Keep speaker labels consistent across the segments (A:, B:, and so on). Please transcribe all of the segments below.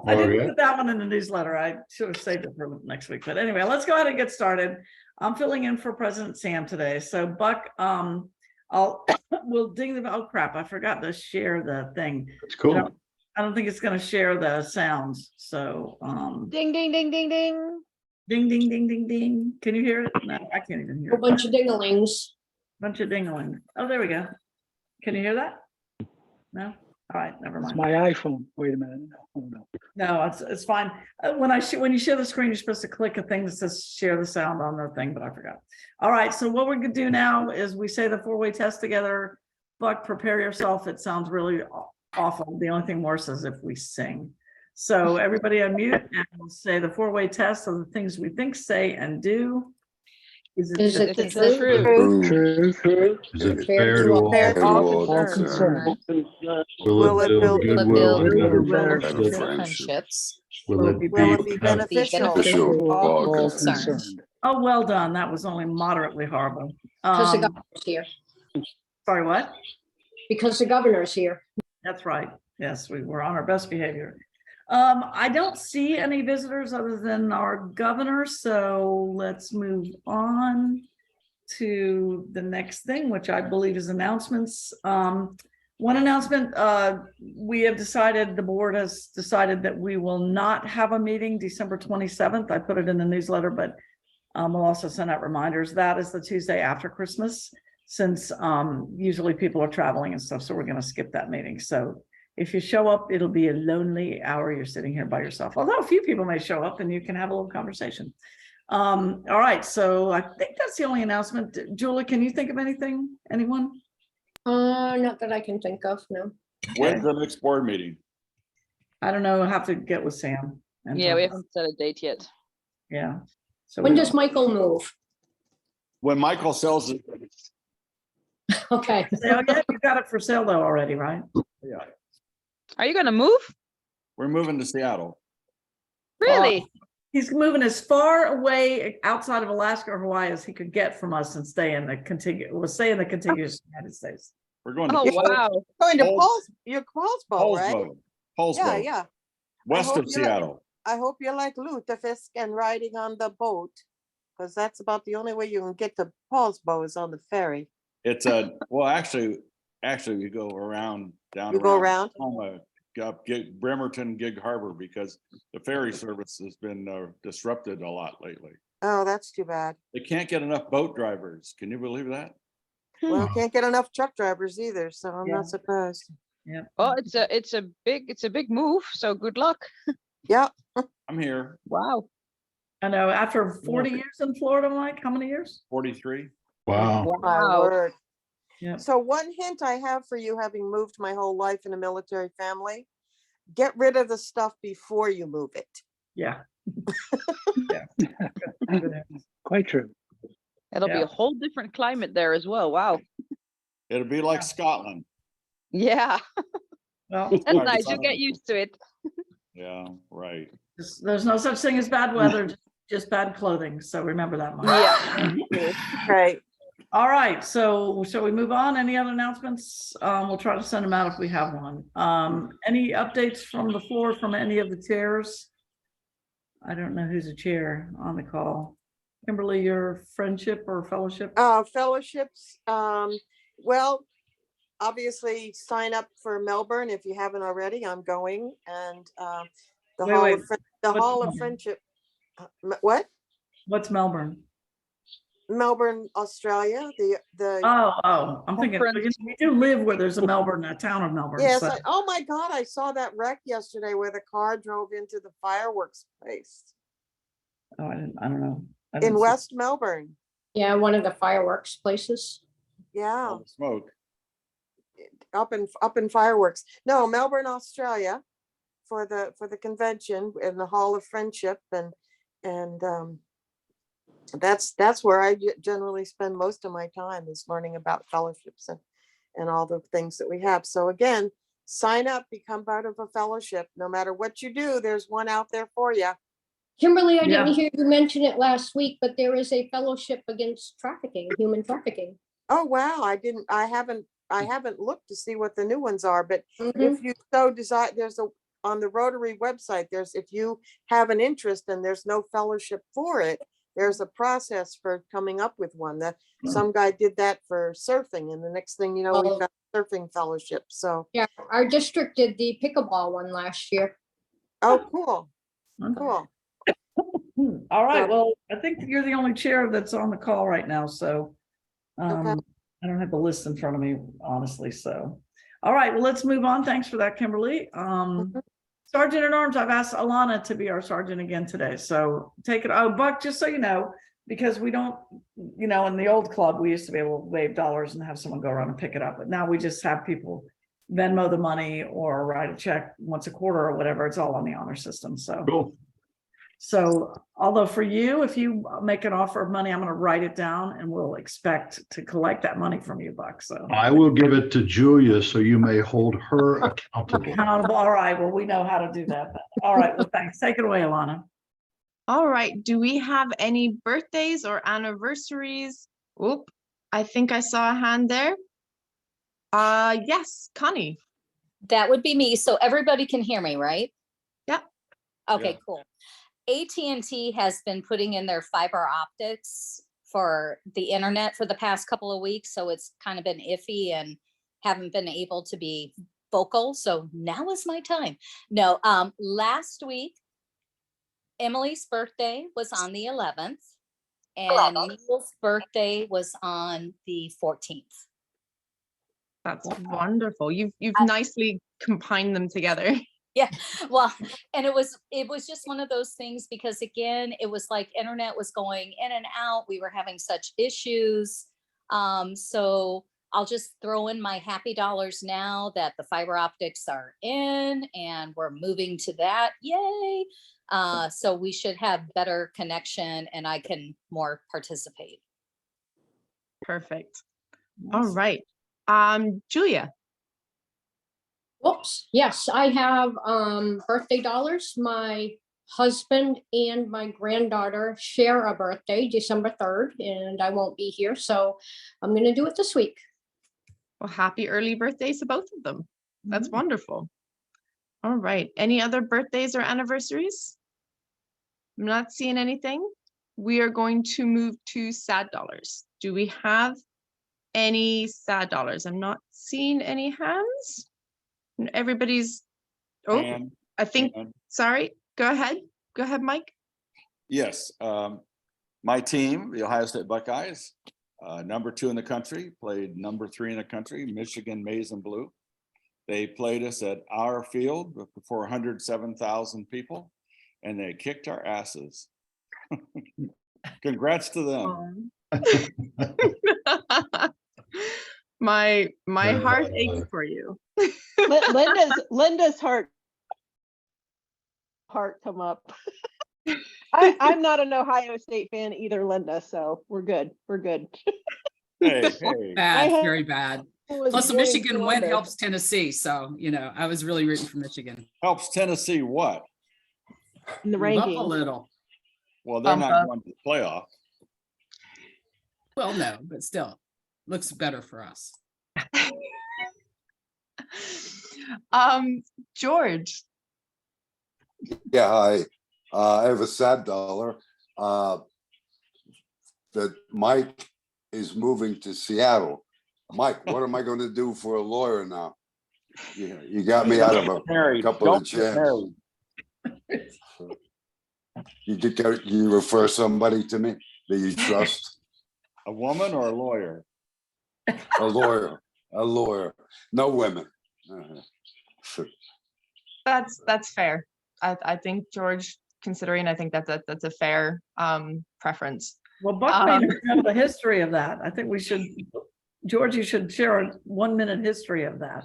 A: I didn't put that one in the newsletter. I should have saved it for next week. But anyway, let's go ahead and get started. I'm filling in for President Sam today. So Buck, we'll ding the, oh crap, I forgot to share the thing.
B: It's cool.
A: I don't think it's going to share the sounds. So
C: Ding, ding, ding, ding, ding.
A: ding, ding, ding, ding, ding. Can you hear it? No, I can't even hear
C: A
A: it.
C: bunch of dinglings.
A: Bunch of dingling. Oh, there we go. Can you hear that? No? All right, never
D: It's
A: mind.
D: my iPhone. Wait a minute. Oh, no.
A: No, it's fine. When you share the screen, you're supposed to click a thing that says share the sound on the thing, but I forgot. All right, so what we're gonna do now is we say the four-way test together. Buck, prepare yourself. It sounds really awful. The only thing worse is if we sing. So everybody unmute and we'll say the four-way test of the things we think, say, and do.
C: Is it the truth?
D: True.
B: Is it
C: Fair
B: fair
C: to
B: to
C: all
B: all
D: All
B: concerned?
D: concerned.
B: Will it build goodwill and better
D: Friendship?
B: friendships? Will
A: Will
B: it
A: it be
B: be
E: beneficial?
D: Beneficial
E: All
D: all
E: concerned.
D: concerned.
A: Oh, well done. That was only moderately horrible.
C: Because the governor's here.
A: Sorry, what?
C: Because the governor's here.
A: That's right. Yes, we were on our best behavior. I don't see any visitors other than our governor, so let's move on to the next thing, which I believe is announcements. One announcement, we have decided, the board has decided that we will not have a meeting December 27th. I put it in the newsletter, but we'll also send out reminders. That is the Tuesday after Christmas, since usually people are traveling and stuff, so we're going to skip that meeting. So if you show up, it'll be a lonely hour. You're sitting here by yourself, although a few people may show up and you can have a little conversation. All right, so I think that's the only announcement. Julie, can you think of anything? Anyone?
C: Not that I can think of, no.
F: When's the next board meeting?
A: I don't know. I'll have to get with Sam. and
E: Yeah,
A: talk
E: we
A: about-
E: haven't set a date yet.
A: Yeah. So
C: When
A: we-
C: does Michael move?
F: When Michael sells it.
C: Okay.
A: Oh, yeah, you got it for sale though already, right?
F: Yeah,
E: Are you gonna move?
F: we're moving to Seattle.
E: Really?
A: He's moving as far away outside of Alaska or Hawaii as he could get from us and stay in the contiguous United States.
F: We're going to
E: Oh, wow.
G: Going to
F: Paul's-
G: Paulsbo, right?
F: Paulsbo. Paulsbo,
G: Yeah, yeah.
F: west
G: hope
F: of
G: you're-
F: Seattle.
G: I hope you like lutefisk and riding on the boat, because that's about the only way you can get to Paulsbo is on the ferry.
F: It's well, actually, you go around down.
G: You go around?
F: Up Bremerton, Gig Harbor, because the ferry service has been disrupted a lot lately.
G: Oh, that's too bad.
F: They can't get enough boat drivers. Can you believe that?
G: Well, can't get enough truck drivers either, so I'm
A: Yeah.
G: not surprised.
E: Well, it's a big move. So good luck.
G: Yeah,
F: I'm here,
E: Wow.
A: I know, after 40 years in Florida, Mike, how many years?
F: 43.
B: Wow.
G: my
E: Wow.
G: word.
A: Yeah.
G: So one hint I have for you, having moved my whole life in a military family, get rid of the stuff before you move it.
A: Yeah. Yeah. Good.
D: Quite true.
E: It'll be
A: Yeah.
E: a whole different climate there as well. Wow.
F: It'll be like Scotland.
E: Yeah.
A: Well,
E: That's
F: Like
E: nice. You
F: Scotland.
E: get used to it.
F: Yeah, right.
A: there's no such thing as bad weather, just bad clothing. So remember that, Mike.
E: Yeah.
G: Right.
A: All right, so shall we move on? Any other announcements? We'll try to send them out if we have one. Any updates from the floor from any of the chairs? I don't know who's a chair on the call. Kimberly, your friendship or fellowship?
G: Fellowships, well, obviously sign up for Melbourne if you haven't already. I'm going, and the
A: Wait,
G: Hall
A: wait.
G: of the
A: What's
G: Hall of
A: Melbourne?
G: Friendship. What?
A: What's Melbourne?
G: Melbourne, Australia. The
A: Oh, I'm thinking,
E: Conference.
A: we do live where there's a Melbourne, a town of Melbourne.
G: yes.
A: so-
G: Oh my God! I saw that wreck yesterday where the car drove into the fireworks place
A: Oh, I don't know. I
G: in
A: didn't see-
G: West Melbourne.
C: Yeah, one of the fireworks places.
G: Yeah,
F: All the smoke.
G: up in fireworks. No, Melbourne, Australia, for the convention in the Hall of Friendship, and that's where I generally spend most of my time, is learning about fellowships and all the things that we have. So again, sign up, become part of a fellowship. No matter what you do, there's one out there for you.
C: Kimberly, I
A: Yeah.
C: didn't hear you mention it last week, but there is a fellowship against trafficking, human trafficking.
G: Oh, wow. I haven't looked to see what the new ones are, but
C: Mhm.
G: if you so desire, there's on the Rotary website, if you have an interest and there's no fellowship for it, there's a process for coming up with one. That some guy did that for surfing, and the next thing you know, we've
C: Oh.
G: got surfing fellowship. So,
C: Yeah, our district did the pickleball one last year.
G: oh, cool,
A: Okay.
G: cool.
A: All right,
G: So-
A: well, I think you're the only chair that's on the call right now, so.
G: Okay.
A: I don't have the list in front of me, honestly, so. All right, well, let's move on. Thanks for that, Kimberly. Sergeant at Arms, I've asked Alana to be our sergeant again today, so take it. Oh, Buck, just so you know, because we don't, in the old club, we used to be able to waive dollars and have someone go around and pick it up, but now we just have people Venmo the money or write a check once a quarter or whatever. It's all on the honor system, so.
B: Cool.
A: So, although for you, if you make an offer of money, I'm gonna write it down and we'll expect to collect that money from you, Buck, so.
B: I will give it to Julia so you may hold her accountable.
A: Accountable, all right, well, we know how to do that. All right, well, thanks. Take it away, Alana.
H: All right, do we have any birthdays or anniversaries? Oop, I think I saw a hand there. Yes, Connie.
I: That would be me. So everybody can hear me, right?
H: Yeah.
I: Okay,
F: Yeah.
I: cool. AT&T has been putting in their fiber optics for the internet for the past couple of weeks. So it's kind of been iffy and haven't been able to be vocal. So now is my time. No, last week, Emily's birthday was on the 11th and Neil's birthday was on the 14th.
H: That's wonderful. You've nicely combined them together.
I: Yeah, well, and it was just one of those things because again, it was like internet was going in and out. We were having such issues. So I'll just throw in my happy dollars now that the fiber optics are in and we're moving to that. Yay. So we should have better connection and I can more participate.
H: Perfect. All right. Julia.
C: Whoops, yes, I have birthday dollars. My husband and my granddaughter share a birthday, December 3rd, and I won't be here, so I'm gonna do it this week.
H: Well, happy early birthdays to both of them. That's wonderful. All right. Any other birthdays or anniversaries? I'm not seeing anything. We are going to move to sad dollars. Do we have any sad dollars? I'm not seeing any hands. Everybody's, oh,
F: And-
H: I think,
F: and-
H: sorry, go ahead. Go ahead, Mike.
F: Yes, my team, the Ohio State Buckeyes, #2 in the country, played #3 in the country, Michigan Maize and Blue. They played us at our field for 107,000 people, and they kicked our asses. Congrats to them.
H: My heart aches for you.
J: Linda's heart come up. I'm not an Ohio State fan either, Linda, so we're good. We're good.
F: Hey,
J: I
K: Bad,
J: had-
K: very bad.
J: Was
K: Plus the
J: born in
K: Michigan win
J: Columbus.
K: helps Tennessee. So, I was really rooting for Michigan.
F: helps Tennessee what?
J: In the
K: Move up a
J: rankings.
K: little.
F: Well, they're
H: Bump
F: not
H: up.
F: going to the playoff.
K: Well, no, but still looks better for us.
H: George.
L: Yeah, I have a sad dollar. That Mike is moving to Seattle. Mike, what am I going to do for a lawyer now? You got me out of a couple of jams. You refer somebody to me that you trust?
F: A woman or a lawyer?
L: A lawyer. No women.
H: That's fair. I think George, considering, I think that's a fair preference.
A: Well, Buck may not know the history of that. I think we should, George, you should share a 1-minute history of that.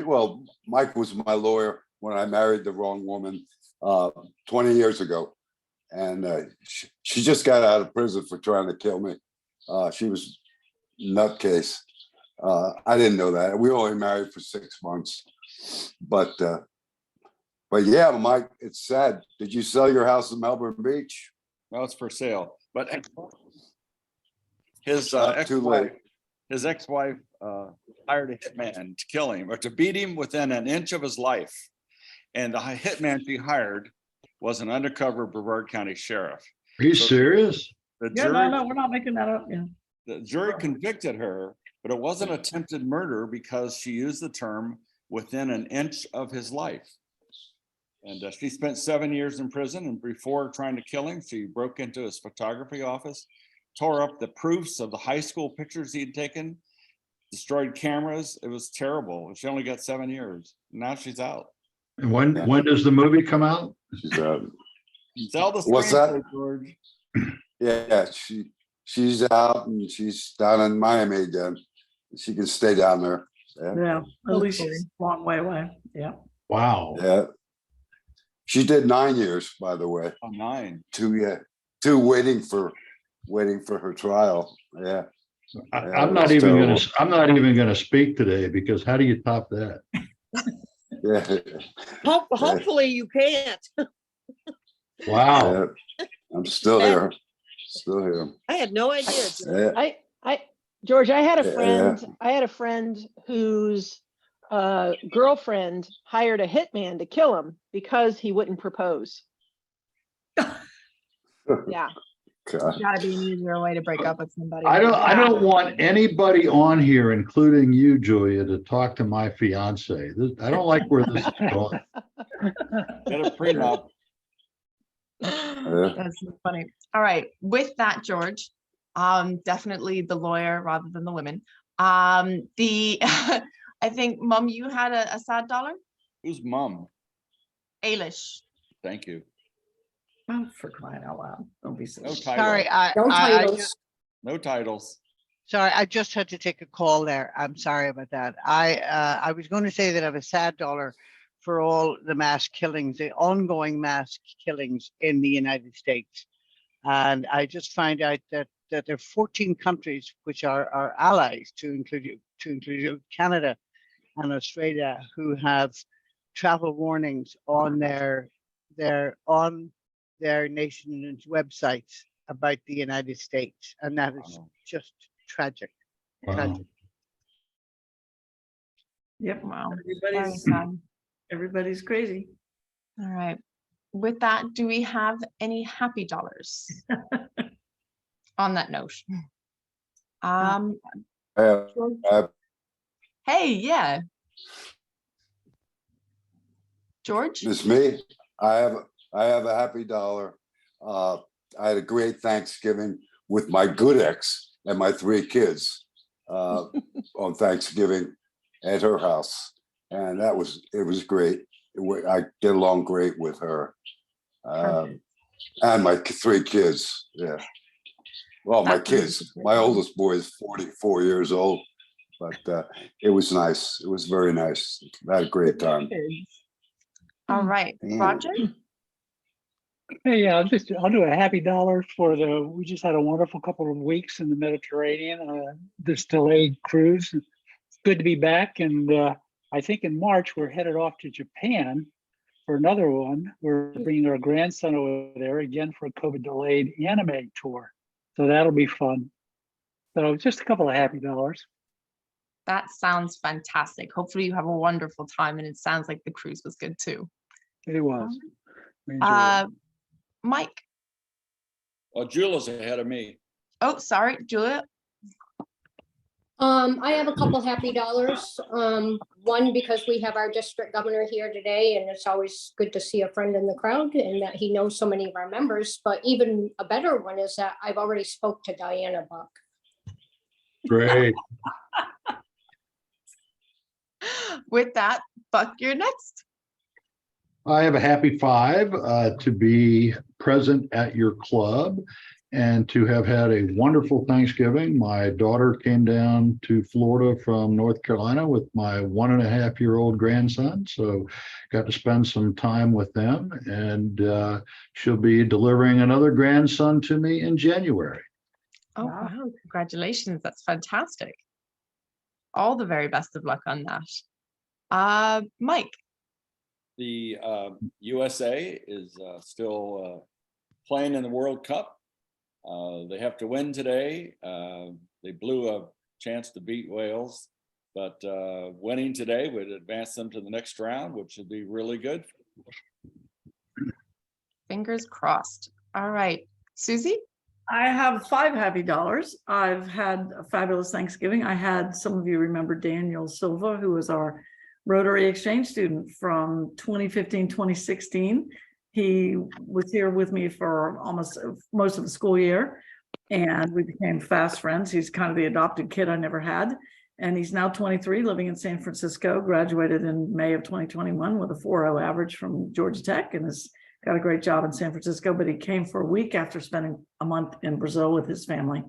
L: Well, Mike was my lawyer when I married the wrong woman 20 years ago. And she just got out of prison for trying to kill me. She was nutcase. I didn't know that. We were only married for 6 months. But yeah, Mike, it's sad. Did you sell your house in Melbourne Beach?
F: Well, it's for sale, but his
L: Not too
F: ex-wife,
L: late.
F: his ex-wife hired a hitman to kill him or to beat him within an inch of his life. And the hitman she hired was an undercover Brevard County sheriff.
B: Are you
F: So
B: serious?
F: The
A: Yeah,
F: jury,
A: no, we're not making that up. Yeah.
F: the jury convicted her, but it wasn't attempted murder because she used the term within an inch of his life. And she spent 7 years in prison, and before trying to kill him, she broke into his photography office, tore up the proofs of the high school pictures he'd taken, destroyed cameras. It was terrible. She only got 7 years. Now she's out.
B: And when does the movie come out?
L: She's out.
F: Sell the
L: What's that?
F: screenplay, George.
L: Yeah, she's out and she's down in Miami again. She can stay down there. Yeah.
A: Yeah, at least she's a long way away. Yeah.
B: Wow.
L: Yeah. She did 9 years, by the way.
F: Oh, 9.
L: Two waiting for her trial. Yeah.
B: I'm not even gonna speak today because how do you top that?
L: Yeah.
G: Hopefully you can't.
B: Wow.
L: Yeah. I'm still here. Still here.
G: I had no idea.
L: Yeah.
J: George, I had a
L: Yeah.
J: friend whose girlfriend hired a hitman to kill him because he wouldn't propose. Yeah.
L: God.
H: Gotta be an easier way to break up with somebody.
B: I don't want anybody on here, including you, Julia, to talk to my fiance. I don't like where this is going.
F: Get a prenup.
H: That's so funny. All right. With that, George, definitely the lawyer rather than the women. I think, Mum, you had a sad dollar?
F: Who's mom?
H: Ailish.
F: Thank you.
A: Oh, for crying out loud. Don't be silly.
F: No title.
M: Sorry,
C: No
M: I
C: titles.
F: No titles.
M: sorry, I just had to take a call there. I'm sorry about that. I was going to say that I have a sad dollar for all the mass killings, the ongoing mass killings in the United States. And I just find out that there are 14 countries which are our allies, to include Canada and Australia, who have travel warnings on their nation's websites about the United States, and that is
F: Wow.
M: just tragic.
B: Wow.
M: Tragic.
A: Yep.
H: Wow.
A: Everybody's crazy.
H: All right. With that, do we have any happy dollars? On that note.
L: I have
H: Hey, yeah. George?
L: It's me. I have a happy dollar. I had a great Thanksgiving with my good ex and my 3 kids on Thanksgiving at her house, and it was great. I get along great with her and my 3 kids. Yeah. Well, my kids. My oldest boy is 44 years old, but it was nice. It was very nice. I had a great time.
H: All right,
L: Yeah.
H: Roger?
D: Hey, yeah, I'll do a happy dollar we just had a wonderful couple of weeks in the Mediterranean. This delayed cruise. It's good to be back. And I think in March, we're headed off to Japan for another one. We're bringing our grandson over there again for a COVID delayed anime tour. So that'll be fun. So just a couple of happy dollars.
H: That sounds fantastic. Hopefully you have a wonderful time, and it sounds like the cruise was good too.
D: It was. We enjoyed it.
H: Mike?
F: Well, Julia's ahead of me.
H: Oh, sorry, Julia.
C: I have a couple happy dollars. One, because we have our district governor here today, and it's always good to see a friend in the crowd and that he knows so many of our members. But even a better one is that I've already spoke to Diana Buck.
B: Great.
H: With that, Buck, you're next.
B: I have a happy 5 to be present at your club and to have had a wonderful Thanksgiving. My daughter came down to Florida from North Carolina with my 1.5-year-old grandson. So got to spend some time with them, and she'll be delivering another grandson to me in January.
H: Oh, wow. Congratulations. That's fantastic. All the very best of luck on that. Mike?
F: The USA is still playing in the World Cup. They have to win today. They blew a chance to beat Wales. But winning today would advance them to the next round, which would be really good.
H: Fingers crossed. All right, Susie?
A: I have $5 happy. I've had a fabulous Thanksgiving. I had, some of you remember Daniel Silva, who was our Rotary Exchange student from 2015, 2016. He was here with me for almost most of the school year, and we became fast friends. He's kind of the adopted kid I never had. And he's now 23, living in San Francisco, graduated in May of 2021 with a 4.0 average from Georgia Tech, and has got a great job in San Francisco. But he came for a week after spending a month in Brazil with his family.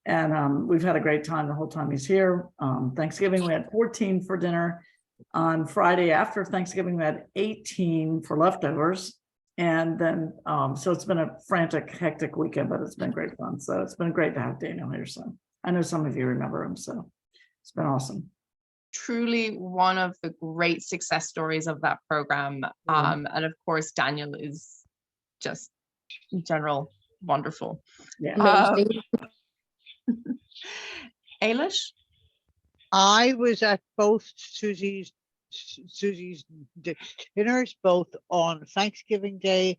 A: And we've had a great time the whole time he's here. Thanksgiving, we had 14 for dinner. On Friday after Thanksgiving, we had 18 for leftovers. And then, so it's been a frantic, hectic weekend, but it's been great fun. So it's been great to have Daniel here. So I know some of you remember him, so it's been awesome.
H: Truly one of the great success stories of that program. And of course, Daniel is just in general wonderful.
A: Yeah.
H: Ailish?
M: I was at both Susie's dinners, both on Thanksgiving Day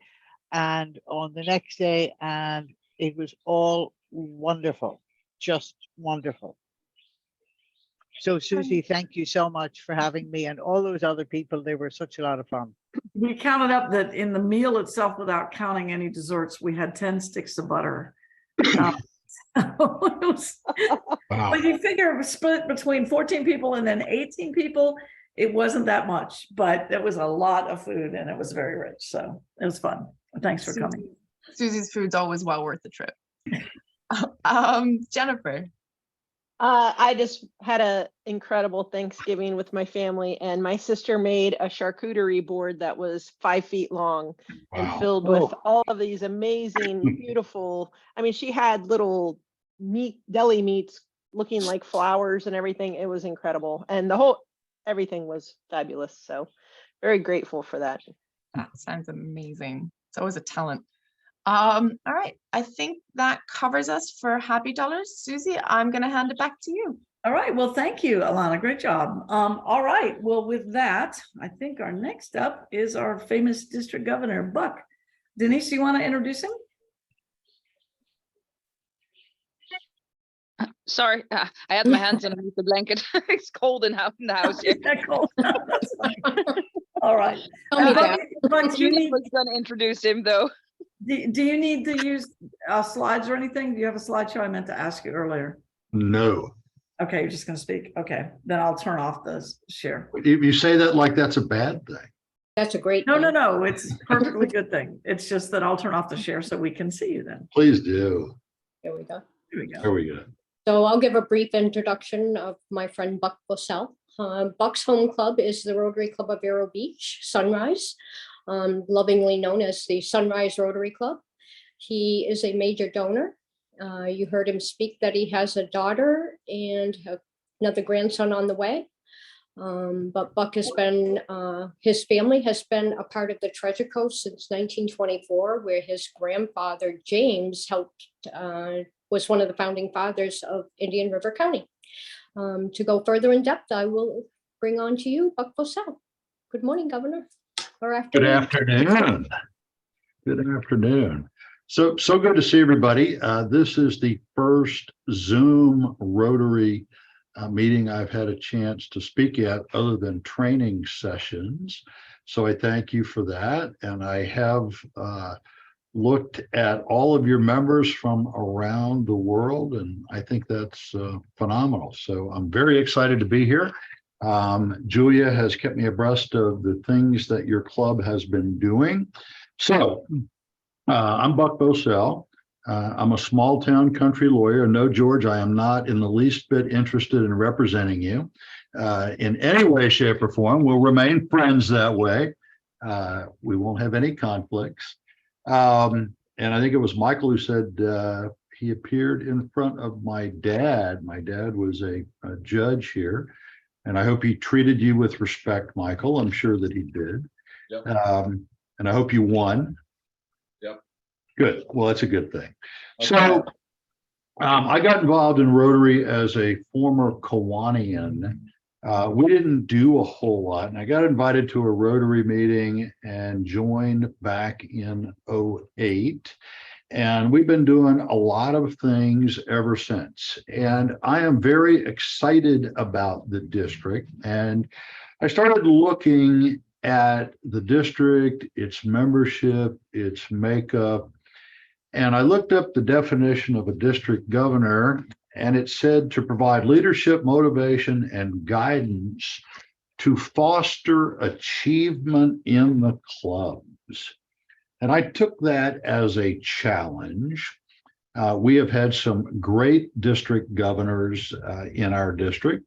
M: and on the next day, and it was all wonderful, just wonderful. So Susie, thank you so much for having me, and all those other people. They were such a lot of fun.
A: We counted up that in the meal itself, without counting any desserts, we had 10 sticks of butter. When you figure split between 14 people and then 18 people, it wasn't that much, but it was a lot of food and it was very rich. So it was fun. Thanks for coming.
H: Susie's food's always well worth the trip. Jennifer?
J: I just had an incredible Thanksgiving with my family, and my sister made a charcuterie board that was 5 feet long and filled with all of these amazing, beautiful, I mean, she had little deli meats looking like flowers and everything. It was incredible. And everything was fabulous. So very grateful for that.
H: That sounds amazing. It's always a talent. All right, I think that covers us for happy dollars. Susie, I'm going to hand it back to you.
A: All right, well, thank you, Alana, great job. All right, well, with that, I think our next up is our famous district governor, Buck. Denise, you want to introduce him?
E: Sorry, I had my hands underneath the blanket. It's cold in the house here.
A: Cold. All right.
E: But Julie was going to introduce him, though.
A: Do you need to use slides or anything? Do you have a slideshow? I meant to ask you earlier.
B: No.
A: Okay, you're just going to speak. Okay, then I'll turn off the share.
B: You say that like that's a bad thing.
C: That's a great
A: No,
C: thing.
A: no, no. It's a perfectly good thing. It's just that I'll turn off the share so we can see you then.
B: Please do.
C: There we go.
A: Here we go.
B: There we go.
C: So I'll give a brief introduction of my friend Buck Vocelle. Buck's home club is the Rotary Club of Vero Beach, Sunrise, lovingly known as the Sunrise Rotary Club. He is a major donor. You heard him speak that he has a daughter and another grandson on the way. But Buck has been, his family has been a part of the Treasure Coast since 1924, where his grandfather, James, was one of the founding fathers of Indian River County. To go further in depth, I will bring on to you Buck Vocelle. Good morning, Governor. Or afternoon.
B: Good afternoon. Good afternoon. So good to see everybody. This is the first Zoom Rotary meeting I've had a chance to speak at other than training sessions. So I thank you for that. And I have looked at all of your members from around the world, and I think that's phenomenal. So I'm very excited to be here. Julia has kept me abreast of the things that your club has been doing. So I'm Buck Vocelle. I'm a small town country lawyer. No, George, I am not in the least bit interested in representing you in any way, shape, or form. We'll remain friends that way. We won't have any conflicts. And I think it was Michael who said he appeared in front of my dad. My dad was a judge here, and I hope he treated you with respect, Michael. I'm sure that he did.
F: Yep.
B: And I hope you won.
F: Yep.
B: Good. Well, that's a good thing.
F: Okay.
B: So I got involved in Rotary as a former Kiwanian. We didn't do a whole lot, and I got invited to a Rotary meeting and joined back in '08. And we've been doing a lot of things ever since. And I am very excited about the district. And I started looking at the district, its membership, its makeup. And I looked up the definition of a district governor, and it said to provide leadership, motivation, and guidance to foster achievement in the clubs. And I took that as a challenge. We have had some great district governors in our district.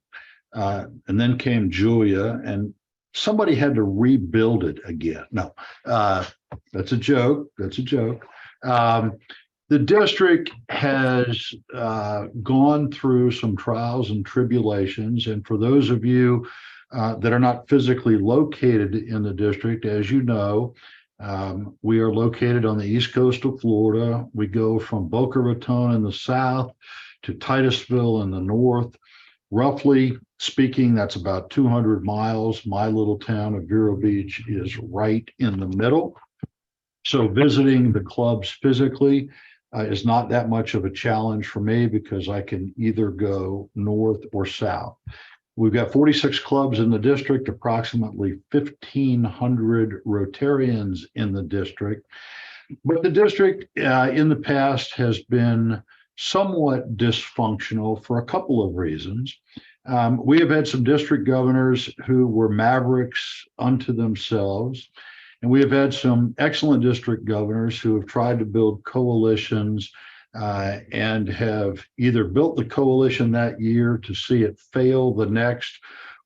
B: And then came Julia, and somebody had to rebuild it again. No, that's a joke. That's a joke. The district has gone through some trials and tribulations. And for those of you that are not physically located in the district, as you know, we are located on the east coast of Florida. We go from Boca Raton in the south to Titusville in the north. Roughly speaking, that's about 200 miles. My little town of Vero Beach is right in the middle. So visiting the clubs physically is not that much of a challenge for me because I can either go north or south. We've got 46 clubs in the district, approximately 1,500 Rotarians in the district. But the district in the past has been somewhat dysfunctional for a couple of reasons. We have had some district governors who were mavericks unto themselves. And we have had some excellent district governors who have tried to build coalitions and have either built the coalition that year to see it fail the next,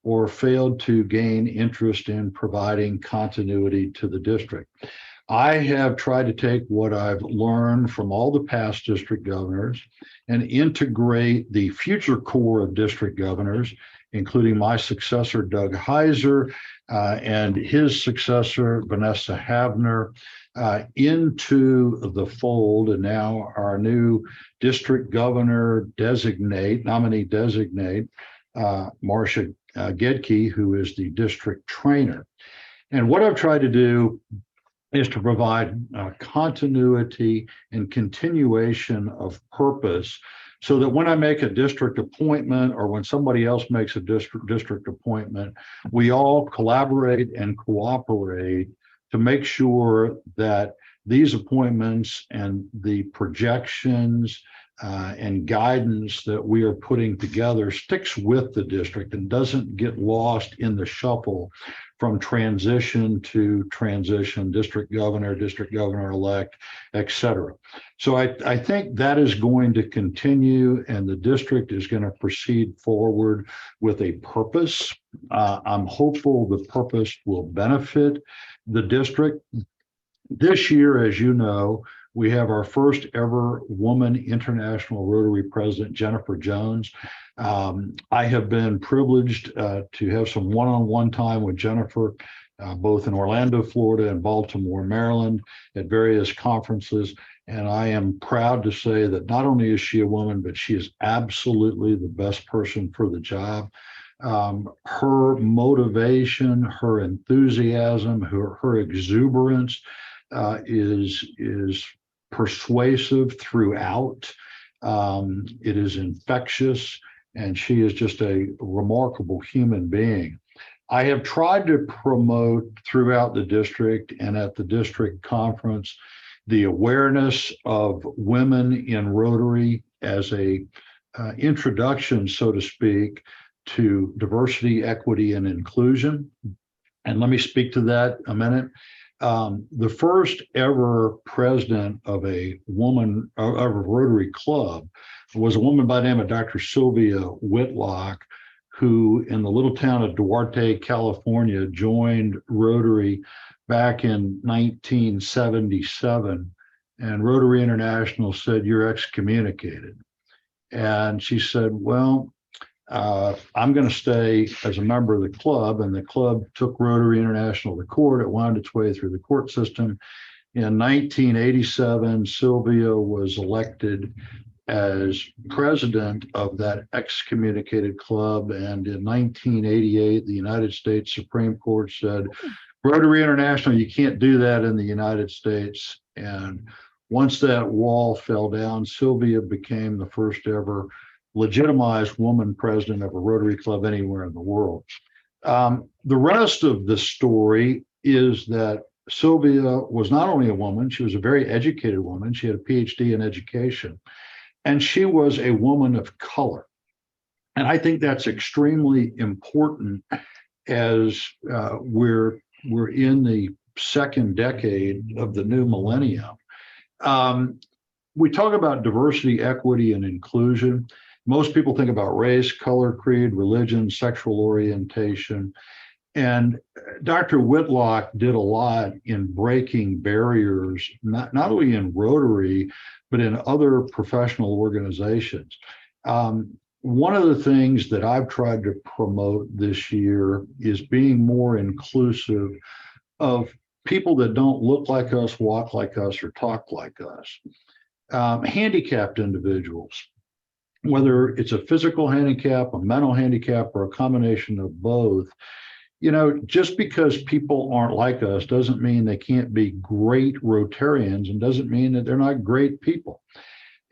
B: or failed to gain interest in providing continuity to the district. I have tried to take what I've learned from all the past district governors and integrate the future core of district governors, including my successor, Doug Heiser, and his successor, Vanessa Havner, into the fold. And now our new district governor nominee designate, Marcia Gedke, who is the district trainer. And what I've tried to do is to provide continuity and continuation of purpose, so that when I make a district appointment or when somebody else makes a district appointment, we all collaborate and cooperate to make sure that these appointments and the projections and guidance that we are putting together sticks with the district and doesn't get lost in the shuffle from transition to transition, district governor-elect, et cetera. So I think that is going to continue, and the district is going to proceed forward with a purpose. I'm hopeful the purpose will benefit the district. This year, as you know, we have our first ever woman international Rotary president, Jennifer Jones. I have been privileged to have some one-on-one time with Jennifer, both in Orlando, Florida and Baltimore, Maryland, at various conferences. And I am proud to say that not only is she a woman, but she is absolutely the best person for the job. Her motivation, her enthusiasm, her exuberance is persuasive throughout. It is infectious, and she is just a remarkable human being. I have tried to promote throughout the district and at the district conference the awareness of women in Rotary as a introduction, so to speak, to diversity, equity, and inclusion. And let me speak to that a minute. The first ever president of a woman of a Rotary club was a woman by the name of Dr. Sylvia Whitlock, who in the little town of Duarte, California, joined Rotary back in 1977. And Rotary International said, "You're excommunicated." And she said, "Well, I'm going to stay as a member of the club." And the club took Rotary International to court. It wound its way through the court system. In 1987, Sylvia was elected as president of that excommunicated club. And in 1988, the United States Supreme Court said, Rotary International, you can't do that in the United States. And once that wall fell down, Sylvia became the first ever legitimized woman president of a Rotary Club anywhere in the world. The rest of the story is that Sylvia was not only a woman, she was a very educated woman. She had a PhD in education, and she was a woman of color. And I think that's extremely important as we're in the second decade of the new millennium. We talk about diversity, equity, and inclusion. Most people think about race, color, creed, religion, sexual orientation. And Dr. Whitlock did a lot in breaking barriers, not only in Rotary, but in other professional organizations. One of the things that I've tried to promote this year is being more inclusive of people that don't look like us, walk like us, or talk like us. Handicapped individuals, whether it's a physical handicap, a mental handicap, or a combination of both. You know, just because people aren't like us doesn't mean they can't be great Rotarians, and doesn't mean that they're not great people.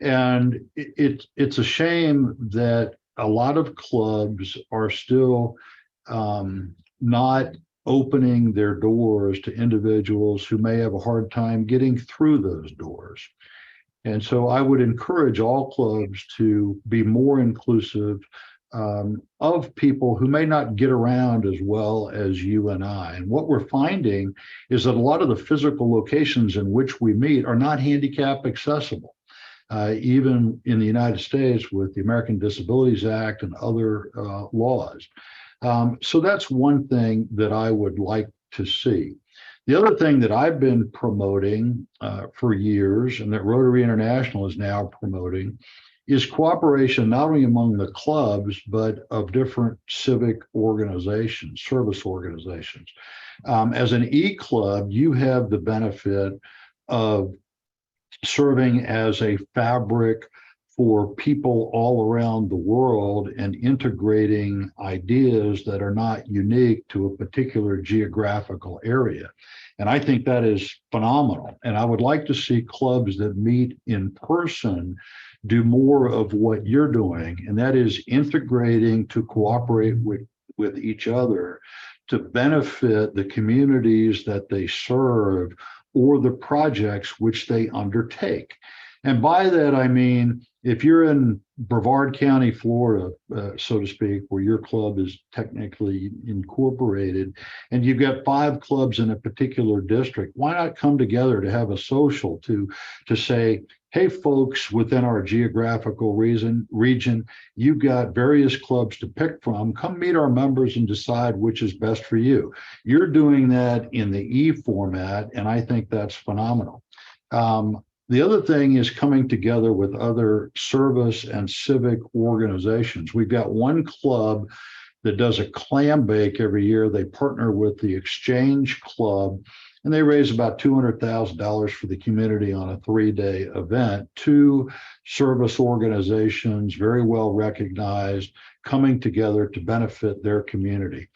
B: And it's a shame that a lot of clubs are still not opening their doors to individuals who may have a hard time getting through those doors. And so I would encourage all clubs to be more inclusive of people who may not get around as well as you and I. And what we're finding is that a lot of the physical locations in which we meet are not handicap accessible, even in the United States with the American Disabilities Act and other laws. So that's one thing that I would like to see. The other thing that I've been promoting for years, and that Rotary International is now promoting, is cooperation not only among the clubs, but of different civic organizations, service organizations. As an E-club, you have the benefit of serving as a fabric for people all around the world and integrating ideas that are not unique to a particular geographical area. And I think that is phenomenal. And I would like to see clubs that meet in person do more of what you're doing, and that is integrating to cooperate with each other to benefit the communities that they serve or the projects which they undertake. And by that, I mean, if you're in Brevard County, Florida, so to speak, where your club is technically incorporated, and you've got 5 clubs in a particular district, why not come together to have a social to say, hey, folks, within our geographical region, you've got various clubs to pick from. Come meet our members and decide which is best for you. You're doing that in the E format, and I think that's phenomenal. The other thing is coming together with other service and civic organizations. We've got one club that does a clam bake every year. They partner with the Exchange Club, and they raise about $200,000 for the community on a 3-day event. 2 service organizations, very well recognized, coming together to benefit their community.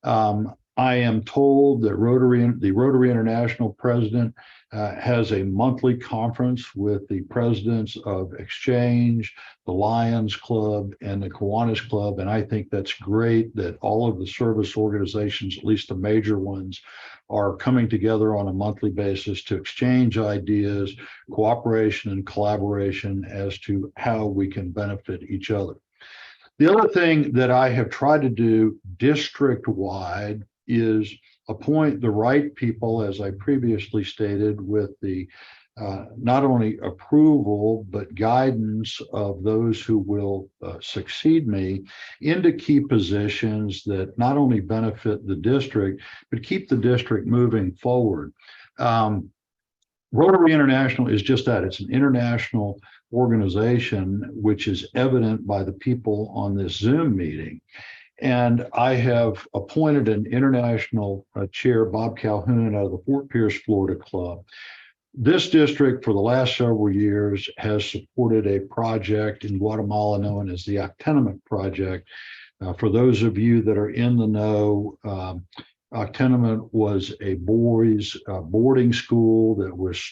B: I am told that the Rotary International president has a monthly conference with the presidents of Exchange, the Lions Club, and the Kiwanis Club. And I think that's great that all of the service organizations, at least the major ones, are coming together on a monthly basis to exchange ideas, cooperation, and collaboration as to how we can benefit each other. The other thing that I have tried to do district-wide is appoint the right people, as I previously stated, with the not only approval, but guidance of those who will succeed me into key positions that not only benefit the district, but keep the district moving forward. Rotary International is just that. It's an international organization, which is evident by the people on this Zoom meeting. And I have appointed an international chair, Bob Calhoun, out of the Fort Pierce, Florida club. This district for the last several years has supported a project in Guatemala known as the Octenement Project. For those of you that are in the know, Octenement was a boys boarding school that was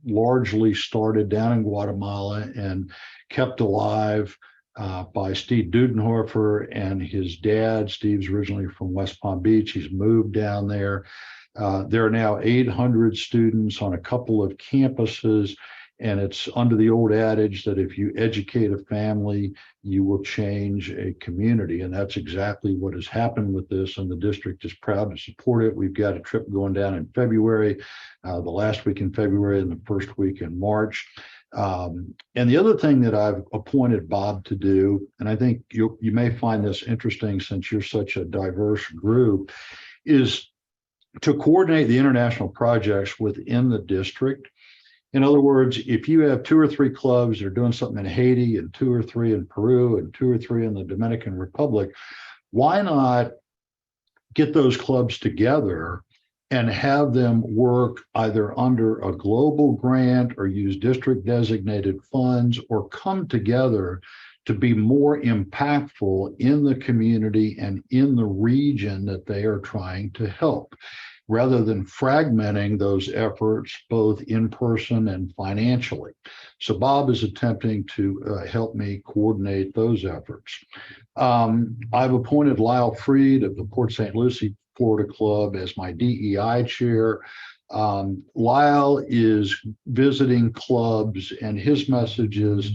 B: largely started down in Guatemala and kept alive by Steve Dudenhofer and his dad. Steve's originally from West Palm Beach. He's moved down there. There are now 800 students on a couple of campuses, and it's under the old adage that if you educate a family, you will change a community. And that's exactly what has happened with this. And the district is proud to support it. We've got a trip going down in February, the last week in February and the first week in March. And the other thing that I've appointed Bob to do, and I think you may find this interesting since you're such a diverse group, is to coordinate the international projects within the district. In other words, if you have 2 or 3 clubs that are doing something in Haiti and 2 or 3 in Peru and 2 or 3 in the Dominican Republic, why not get those clubs together and have them work either under a global grant or use district designated funds or come together to be more impactful in the community and in the region that they are trying to help, rather than fragmenting those efforts both in person and financially. So Bob is attempting to help me coordinate those efforts. I've appointed Lyle Freed of the Port St. Lucie, Florida Club as my DEI chair. Lyle is visiting clubs, and his message is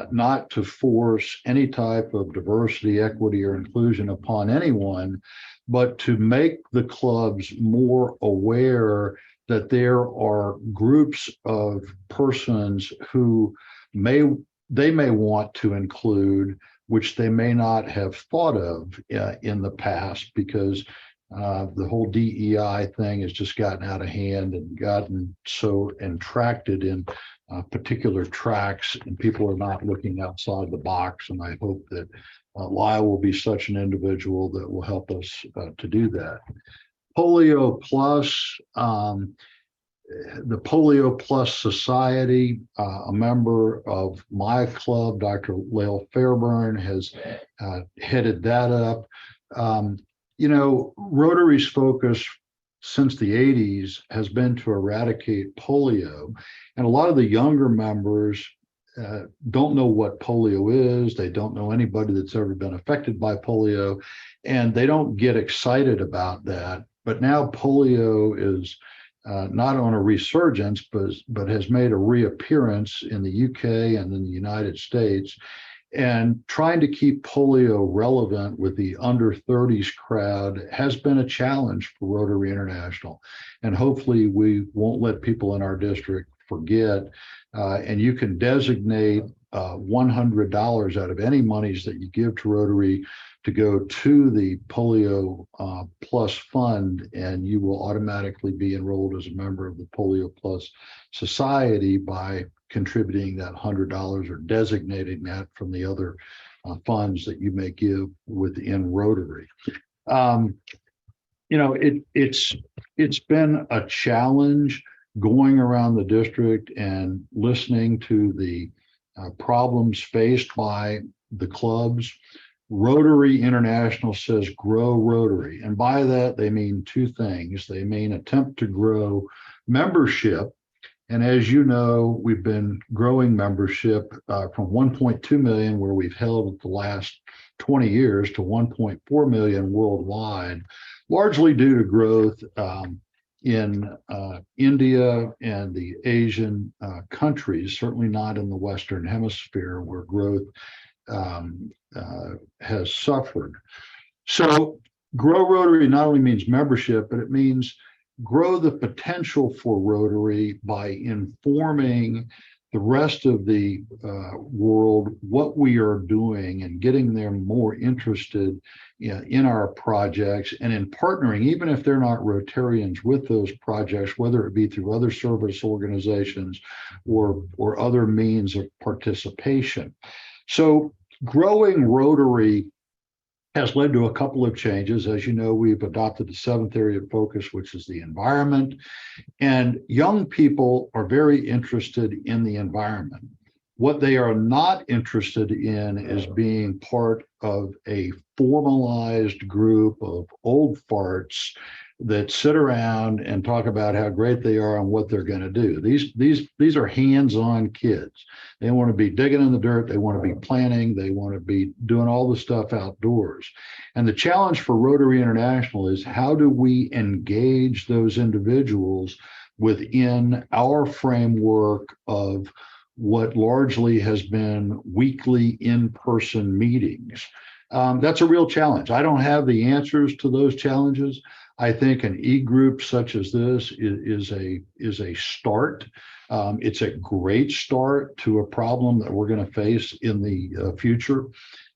B: not to force any type of diversity, equity, or inclusion upon anyone, but to make the clubs more aware that there are groups of persons who they may want to include, which they may not have thought of in the past, because the whole DEI thing has just gotten out of hand and gotten so entracted in particular tracks, and people are not looking outside the box. And I hope that Lyle will be such an individual that will help us to do that. Polio Plus, the Polio Plus Society, a member of my club, Dr. Lael Fairburn, has headed that up. You know, Rotary's focus since the 80s has been to eradicate polio. And a lot of the younger members don't know what polio is. They don't know anybody that's ever been affected by polio, and they don't get excited about that. But now polio is not on a resurgence, but has made a reappearance in the UK and in the United States. And trying to keep polio relevant with the under 30s crowd has been a challenge for Rotary International. And hopefully we won't let people in our district forget. And you can designate $100 out of any monies that you give to Rotary to go to the Polio Plus Fund, and you will automatically be enrolled as a member of the Polio Plus Society by contributing that $100 or designating that from the other funds that you may give within Rotary. You know, it's been a challenge going around the district and listening to the problems faced by the clubs. Rotary International says grow Rotary, and by that they mean 2 things. They mean attempt to grow membership. And as you know, we've been growing membership from 1.2 million, where we've held the last 20 years, to 1.4 million worldwide, largely due to growth in India and the Asian countries, certainly not in the Western Hemisphere, where growth has suffered. So grow Rotary not only means membership, but it means grow the potential for Rotary by informing the rest of the world what we are doing and getting them more interested in our projects, and in partnering, even if they're not Rotarians, with those projects, whether it be through other service organizations or other means of participation. So growing Rotary has led to a couple of changes. As you know, we've adopted the 7th area of focus, which is the environment. And young people are very interested in the environment. What they are not interested in is being part of a formalized group of old farts that sit around and talk about how great they are and what they're going to do. These are hands-on kids. They want to be digging in the dirt. They want to be planting. They want to be doing all the stuff outdoors. And the challenge for Rotary International is, how do we engage those individuals within our framework of what largely has been weekly in-person meetings? That's a real challenge. I don't have the answers to those challenges. I think an e-group such as this is a start. It's a great start to a problem that we're going to face in the future.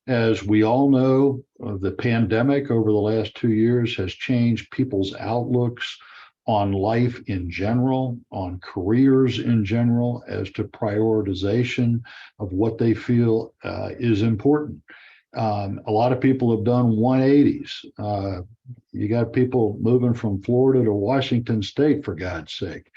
B: As we all know, the pandemic over the last 2 years has changed people's outlooks on life in general, on careers in general, as to prioritization of what they feel is important. A lot of people have done 180s. You got people moving from Florida to Washington State, for God's sake.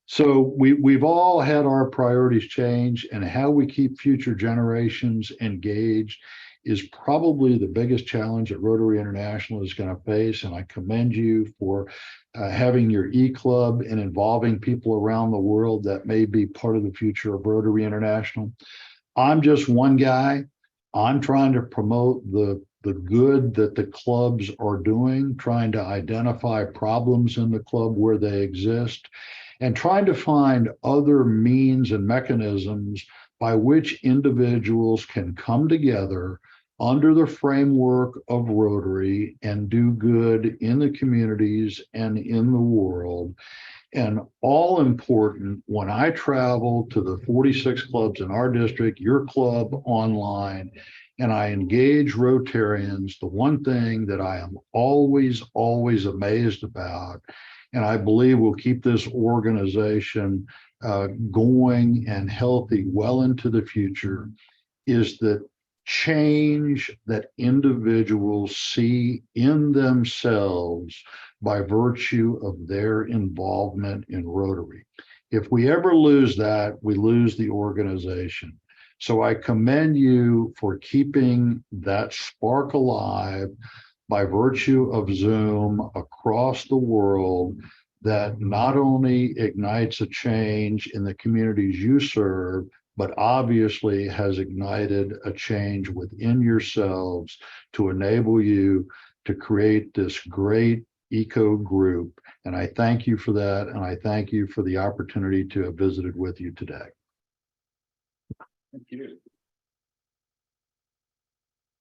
B: So we've all had our priorities change, and how we keep future generations engaged is probably the biggest challenge that Rotary International is going to face. And I commend you for having your e-club and involving people around the world that may be part of the future of Rotary International. I'm just one guy. I'm trying to promote the good that the clubs are doing, trying to identify problems in the club where they exist, and trying to find other means and mechanisms by which individuals can come together under the framework of Rotary and do good in the communities and in the world. And all important, when I travel to the 46 clubs in our district, your club online, and I engage Rotarians, the one thing that I am always amazed about, and I believe will keep this organization going and healthy well into the future, is that change that individuals see in themselves by virtue of their involvement in Rotary. If we ever lose that, we lose the organization. So I commend you for keeping that spark alive by virtue of Zoom across the world, that not only ignites a change in the communities you serve, but obviously has ignited a change within yourselves to enable you to create this great eco group. And I thank you for that. And I thank you for the opportunity to have visited with you today.
F: Thank you.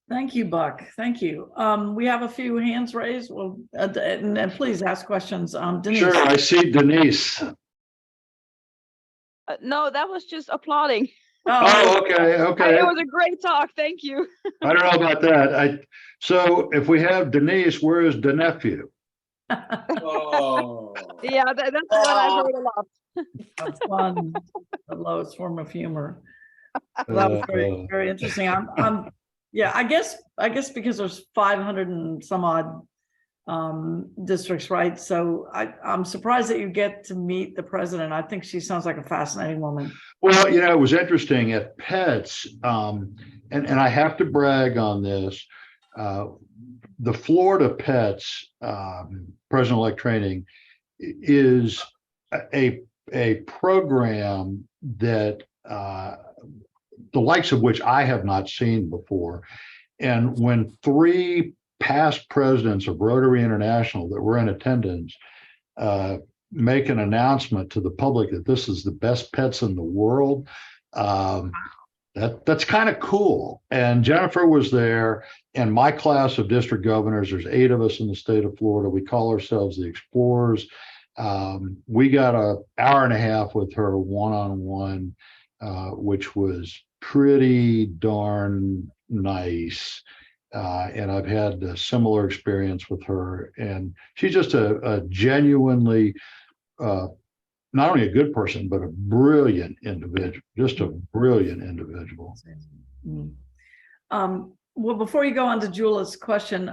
A: Thank you, Buck. Thank you. We have a few hands raised. Well, and please ask questions. Denise.
B: Sure, I see Denise.
E: No, that was just applauding.
B: Oh, okay.
E: It was a great talk. Thank you.
B: I don't know about that. So if we have Denise, where is the nephew?
F: Oh.
E: Yeah, that's what I've heard a lot.
A: That's fun. The lowest form of humor. That was very interesting. Yeah, I guess because there's 500 and some odd districts, right? So I'm surprised that you get to meet the president. I think she sounds like a fascinating woman.
B: Well, it was interesting at PETS, and I have to brag on this. The Florida PETS President-elect training is a program that the likes of which I have not seen before. And when 3 past presidents of Rotary International that were in attendance make an announcement to the public that this is the best pets in the world, that's kind of cool. And Jennifer was there, and my class of district governors, there's 8 of us in the state of Florida. We call ourselves the Explorers. We got an hour and a half with her one-on-one, which was pretty darn nice. And I've had a similar experience with her. And she's just a genuinely, not only a good person, but a brilliant individual, just a brilliant individual.
A: Well, before you go on to Julie's question,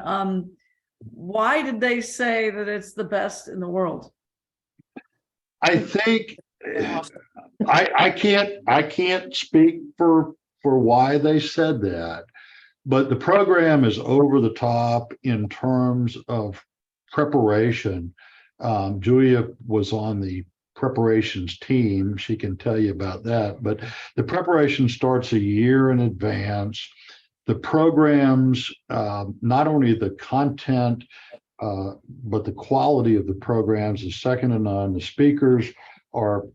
A: why did they say that it's the best in the world?
B: I think I can't speak for why they said that, but the program is over the top in terms of preparation. Julia was on the preparations team. She can tell you about that, but the preparation starts a year in advance. The programs, not only the content, but the quality of the programs is second to none. The speakers are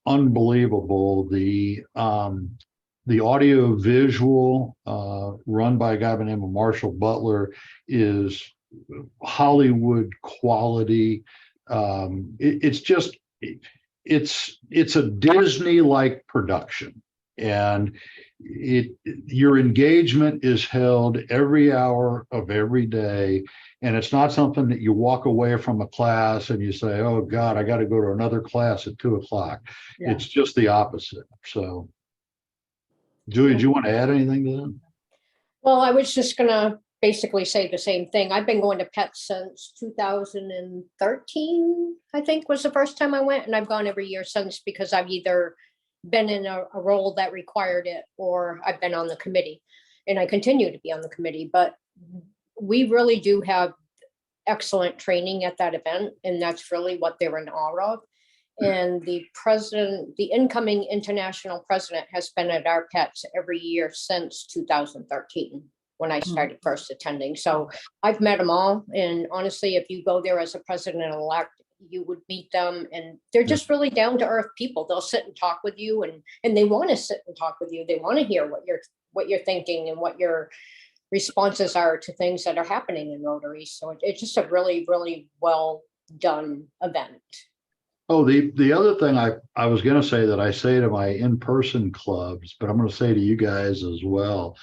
B: unbelievable. The audio visual run by a guy by the name of Marshall Butler is Hollywood quality. It's a Disney-like production, and your engagement is held every hour of every day. And it's not something that you walk away from a class and you say, oh God, I got to go to another class at 2:00.
A: Yeah.
B: It's just the opposite. So Julie, do you want to add anything to that?
C: Well, I was just gonna basically say the same thing. I've been going to PET since 2013, I think was the first time I went, and I've gone every year since because I've either been in a role that required it or I've been on the committee, and I continue to be on the committee. But we really do have excellent training at that event, and that's really what they're in awe of. And the president, the incoming international president, has been at our PETs every year since 2013 when I started first attending. So I've met them all. And honestly, if you go there as a president-elect, you would meet them, and they're just really down to earth people. They'll sit and talk with you, and they want to sit and talk with you. They want to hear what you're thinking and what your responses are to things that are happening in Rotary. So it's just a really, really well done event.
B: Oh, the other thing I was going to say that I say to my in-person clubs, but I'm going to say to you guys as well.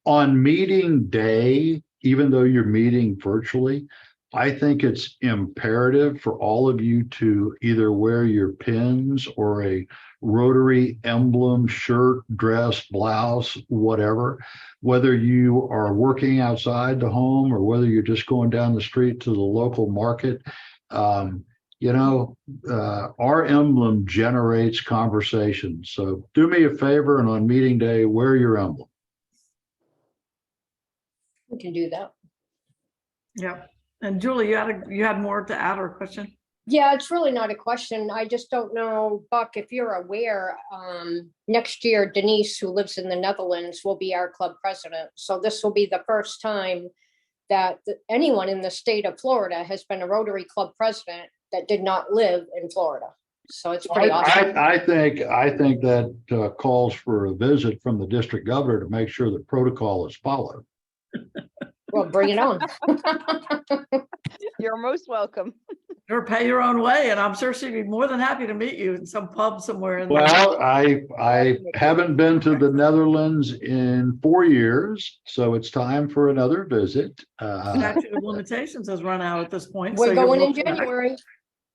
B: On meeting day, even though you're meeting virtually, I think it's imperative for all of you to either wear your pins or a Rotary emblem, shirt, dress, blouse, whatever, whether you are working outside the home or whether you're just going down the street to the local market. Our emblem generates conversation. So do me a favor, and on meeting day, wear your emblem.
C: We can do that.
A: Yeah. And Julie, you had more to add or question?
C: Yeah, it's really not a question. I just don't know, Buck, if you're aware, next year, Denise, who lives in the Netherlands, will be our club president. So this will be the first time that anyone in the state of Florida has been a Rotary Club president that did not live in Florida. So it's pretty awesome.
B: I think that calls for a visit from the district governor to make sure that protocol is followed.
C: Well, bring it on.
E: You're most welcome.
A: Or pay your own way, and I'm sure she'd be more than happy to meet you in some pub somewhere.
B: Well, I haven't been to the Netherlands in 4 years, so it's time for another visit.
A: Statute of limitations has run out at this point.
C: We're
A: so
C: going
A: you're
C: in
A: welcome.
C: January.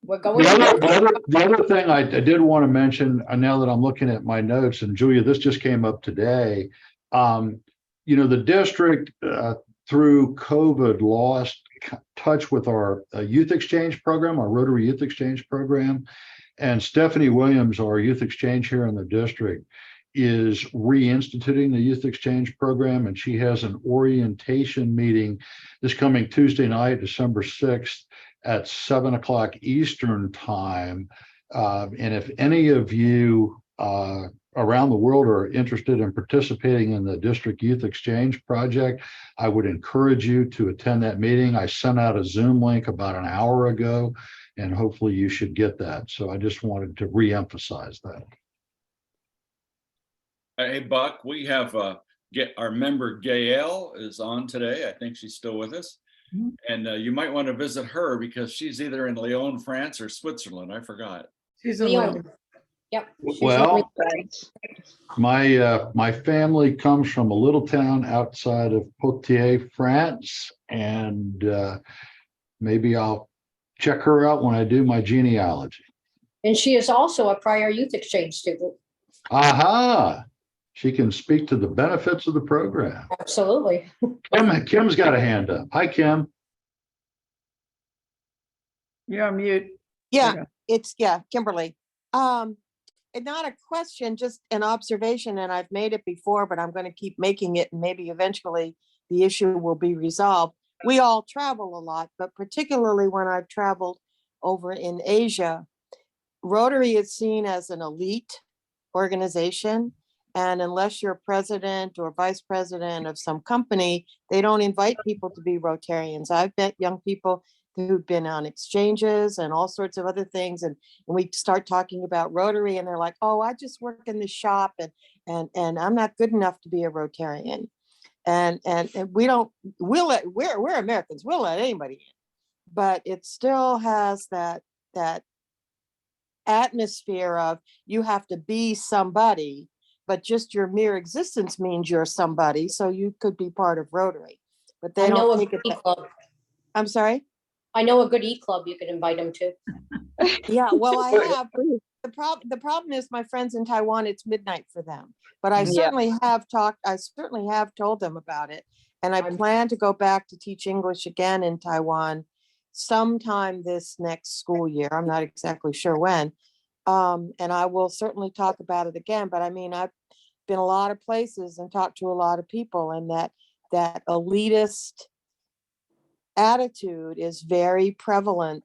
C: We're going.
B: The other thing I did want to mention, now that I'm looking at my notes, and Julia, this just came up today. The district through COVID lost touch with our youth exchange program, our Rotary Youth Exchange program. And Stephanie Williams, our youth exchange here in the district, is reinstituting the youth exchange program. And she has an orientation meeting this coming Tuesday night, December 6th at 7:00 Eastern time. And if any of you around the world are interested in participating in the district youth exchange project, I would encourage you to attend that meeting. I sent out a Zoom link about an hour ago, and hopefully you should get that. So I just wanted to reemphasize that.
F: Hey, Buck, we have our member Gail is on today. I think she's still with us. And you might want to visit her because she's either in Lyon, France or Switzerland. I forgot.
A: She's in
C: Lyon. Yep.
B: Well, my family comes from a little town outside of Poitiers, France, and maybe I'll check her out when I do my genealogy.
C: And she is also a prior youth exchange student.
B: Aha. she can speak to the benefits of the program.
C: Absolutely.
B: Kim's got a hand up. Hi, Kim.
A: You're on mute.
G: Yeah, it's, Kimberly. And not a question, just an observation, and I've made it before, but I'm going to keep making it, and maybe eventually the issue will be resolved. We all travel a lot, but particularly when I've traveled over in Asia, Rotary is seen as an elite organization. And unless you're president or vice president of some company, they don't invite people to be Rotarians. I've met young people who've been on exchanges and all sorts of other things. And we start talking about Rotary and they're like, oh, I just work in the shop and I'm not good enough to be a Rotarian. And we don't, we're Americans, we'll let anybody in. But it still has that atmosphere of you have to be somebody, but just your mere existence means you're somebody. So you could be part of Rotary, but they don't take it. I'm sorry?
C: I know a good club you could invite them to.
G: Yeah, well, I have. The problem is my friends in Taiwan, it's midnight for them. But I certainly have told them about it. And I plan to go back to teach English again in Taiwan sometime this next school year. I'm not exactly sure when. And I will certainly talk about it again. But I mean, I've been a lot of places and talked to a lot of people, and that elitist attitude is very prevalent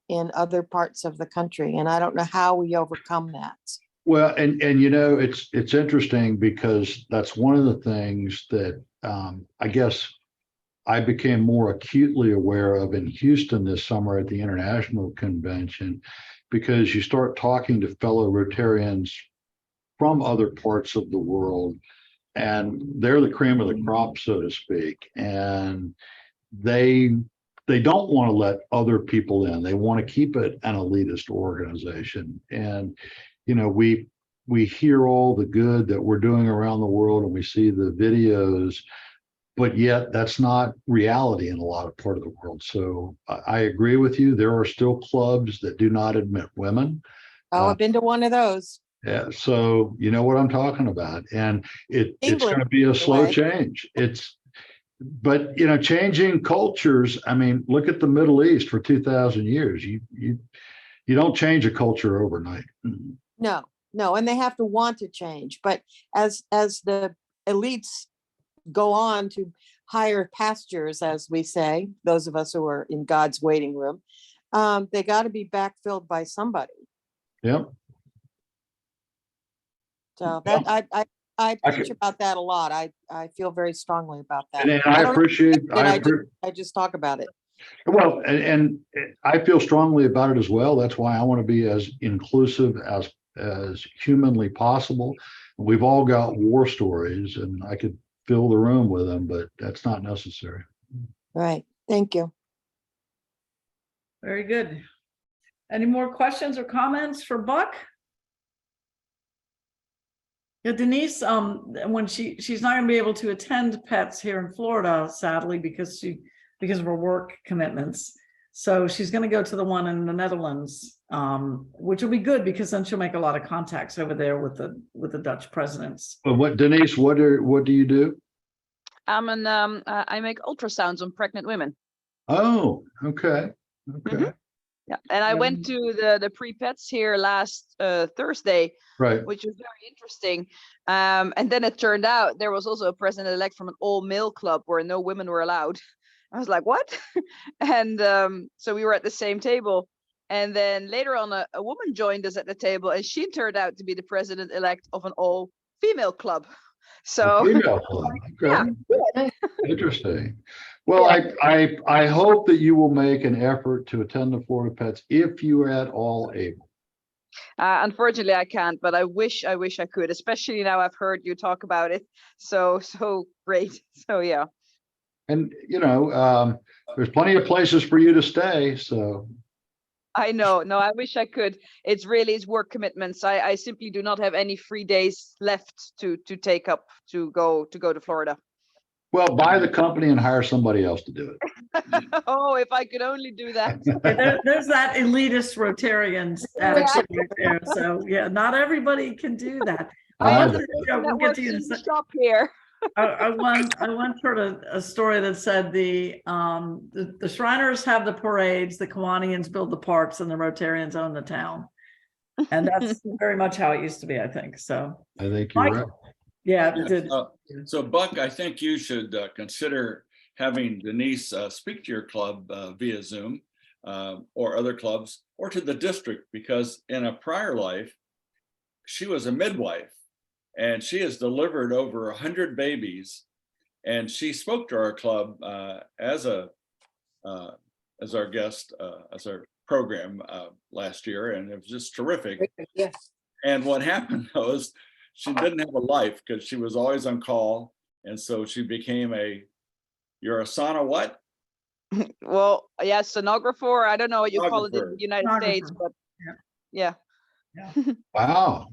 G: in other parts of the country. And I don't know how we overcome that.
B: Well, and you know, it's interesting because that's one of the things that I guess I became more acutely aware of in Houston this summer at the International Convention, because you start talking to fellow Rotarians from other parts of the world, and they're the cream of the crop, so to speak. And they don't want to let other people in. They want to keep it an elitist organization. And, you know, we hear all the good that we're doing around the world and we see the videos, but yet that's not reality in a lot of part of the world. So I agree with you. There are still clubs that do not admit women.
G: Oh, I've been to one of those.
B: Yeah, so you know what I'm talking about. And it's going to be a slow change. But you know, changing cultures, I mean, look at the Middle East for 2,000 years. You don't change a culture overnight.
G: No, and they have to want to change. But as the elites go on to higher pastures, as we say, those of us who are in God's waiting room, they got to be backfilled by somebody.
B: Yep.
G: So that I preach about that a lot. I feel very strongly about that.
B: And I
G: just talk about it.
B: Well, and I feel strongly about it as well. That's why I want to be as inclusive as humanly possible. We've all got war stories, and I could fill the room with them, but that's not necessary.
G: Right. Thank you.
A: Very good. Any more questions or comments for Buck? Yeah, Denise, when she's not going to be able to attend PETS here in Florida, sadly, because of her work commitments. So she's going to go to the one in the Netherlands, which will be good because then she'll make a lot of contacts over there with the Dutch presidents.
B: But Denise, what do you do?
E: I make ultrasounds on pregnant women.
B: Oh, okay. Okay.
E: Yeah, and I went to the pre-pets here last Thursday,
B: right,
E: which was very interesting. And then it turned out there was also a president-elect from an all-male club where no women were allowed. I was like, what? And so we were at the same table. And then later on, a woman joined us at the table, and she turned out to be the president-elect of an all-female club. So
B: female club. Okay. Yeah. Interesting. Well, yeah. I hope that you will make an effort to attend the Florida Pets if you are at all able.
E: Unfortunately, I can't, but I wish I could, especially now I've heard you talk about it. So great. So yeah.
B: And you know, there's plenty of places for you to stay. So
E: I know. No, I wish I could. It's work commitments. I simply do not have any free days left to take up to go to Florida.
B: Well, buy the company and hire somebody else to do it.
E: Oh, if I could only do that.
A: There's that elitist Rotarian attitude right there. So yeah, not everybody can do that.
E: I
B: I've-
E: have
A: Yeah, we'll get to you in a sec.
E: stop here.
A: I once heard a story that said the Shriners have the parades, the Kiwanians build the parks, and the Rotarians own the town. And that's very much how it used to be, I think. So,
B: I think you're
A: Mike?
B: right.
A: yeah,
F: Yeah,
A: it did.
F: So Buck, I think you should consider having Denise speak to your club via Zoom or other clubs or to the district, because in a prior life, she was a midwife and she has delivered over 100 babies. And she spoke to our club as our guest, as our program last year, and it was just terrific.
C: Yes.
F: And what happened though is she didn't have a life because she was always on call. And so she became you're a sauna what?
E: Well, yeah, sonographer. I don't know what you call it in
F: Sonographer.
E: the United States,
A: Sonographer.
E: but
A: Yeah.
E: yeah.
B: Wow.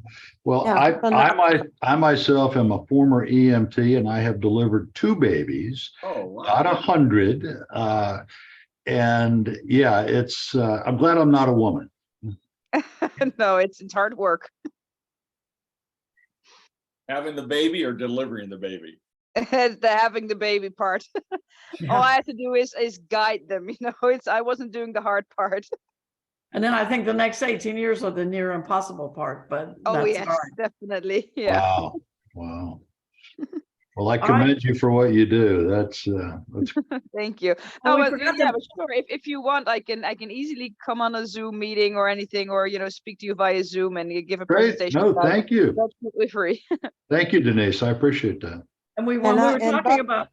B: Well,
G: Yeah.
B: I myself am a former EMT and I have delivered 2 babies,
F: Oh, wow.
B: not 100. And yeah, I'm glad I'm not a woman.
E: No, it's hard work.
F: Having the baby or delivering the baby?
E: The having the baby part. All I have to do is guide them, you know. I wasn't doing the hard part.
A: And then I think the next 18 years are the near impossible part, but
E: Oh
A: that's
E: yes,
A: all right.
E: definitely. Yeah.
B: Wow. Wow. Well, I
A: All right.
B: commend you for what you do. That's
E: Thank you.
A: Oh,
E: No,
A: we
E: but
A: forgot
E: yeah,
A: to-
E: but sure. If you want, I can easily come on a Zoom meeting or anything, or speak to you via Zoom and give a
B: great.
E: presentation.
B: No,
E: about it.
B: thank you.
E: That's completely free.
B: Thank you, Denise. I appreciate that.
A: And when
G: And
A: we
G: I-
A: were
G: and
A: talking
G: Buck-
A: about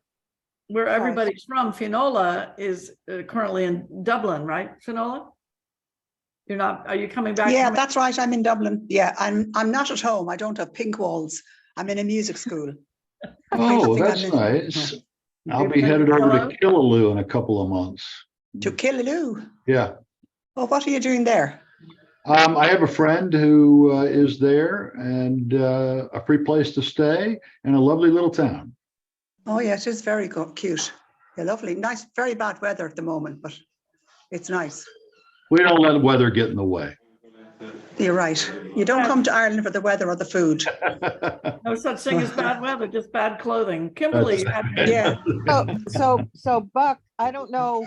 A: where
G: Sorry.
A: everybody's from, Finola is currently in Dublin, right? Finola? Are you coming back?
N: Yeah,
A: from-
N: that's right. I'm in Dublin. Yeah, I'm not at home. I don't have pink walls. I'm in a music school.
B: Oh,
N: think
B: that's
N: I'm
B: nice. I'll
A: You've
B: be
A: been to
B: headed over
A: Killaloo?
B: to Killaloo in a couple of months.
N: To Killaloo.
B: Yeah.
N: Oh, what are you doing there?
B: I have a friend who is there and a free place to stay and a lovely little town.
N: Oh, yeah, it is very cute. Yeah, lovely. Nice, very bad weather at the moment, but it's nice.
B: We don't let weather get in the way.
N: You're right. You don't come to Ireland for the weather or the food.
A: No such thing as bad weather, just bad clothing. Kimberly, you had
N: Yeah.
G: So Buck, I don't know